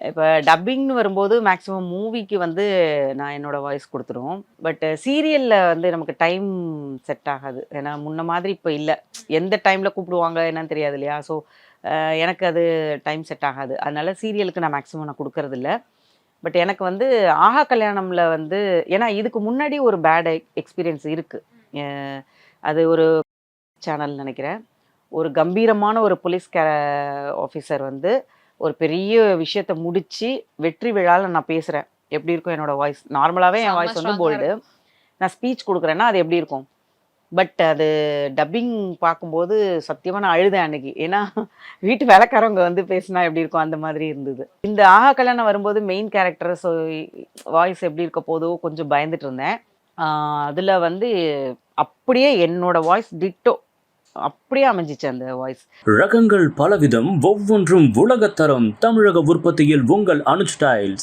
இப்ப டப்பிங்ன்னு வரும்போது மேக்ஸிமம் மூவிக்கு வந்து நான் என்னோட வாய்ஸ் குடுத்துருவோம். பட் சீரியல்ல வந்து நமக்கு டைம் செட் ஆகாது. ஏன்னா முன்ன மாதிரி இப்ப இல்ல. எந்த டைம்ல கூப்பிடுவாங்க என்னன்னு தெரியாது இல்லையா? ஸோ எனக்கு அது டைம் செட் ஆகாது. அதனால சீரியலுக்கு நான் மேக்ஸிமம் நான் குடுக்கறதில்ல. பட் எனக்கு வந்து ஆஹா கல்யாணம்ல வந்து ஏன்னா இதுக்கு முன்னாடி ஒரு பேட் எக்ஸ்பீரியன்ஸ் இருக்கு. அ அது ஒரு சேனல் நெனைக்கிறேன். ஒரு கம்பீரமான ஒரு போலீஸ் ஆஃபீசர் வந்து ஒரு பெரிய விஷயத்த முடிச்சு, வெற்றி விழால நான் பேசுறேன். எப்படி இருக்கும் என்னோட வாய்ஸ்? நார்மலாவே என் செம்ம வாய்ஸ் வந்து ஸ்ட்ராங்கா போல்டு. இருக்கும். நான் ஸ்பீச் குடுக்குறேன்னா, அது எப்படி இருக்கும்? பட் அது டப்பிங் பார்க்கும்போது சத்தியமா நான் அழுதேன் அன்னைக்கு. ஏன்னா, வீட்டு வேலைக்காரவங்க வந்து பேசினா எப்படி இருக்கும்? அந்த மாதிரி இருந்தது. இந்த ஆஹா கல்யாணம் வரும்போது மெயின் கேரக்டர் வாய்ஸ் எப்படி இருக்க போதோ கொஞ்சம் பயந்துட்டு இருந்தேன். ஆ அதுல வந்து அப்படியே என்னோட வாய்ஸ் டிட்டோ அப்படியே அமைஞ்சுச்சு அந்த வாய்ஸ். ரகங்கள் பலவிதம், ஒவ்வொன்றும் உலகத்தரம். தமிழக உற்பத்தியில் உங்கள் அனுஜ் ஸ்டைல்ஸ்.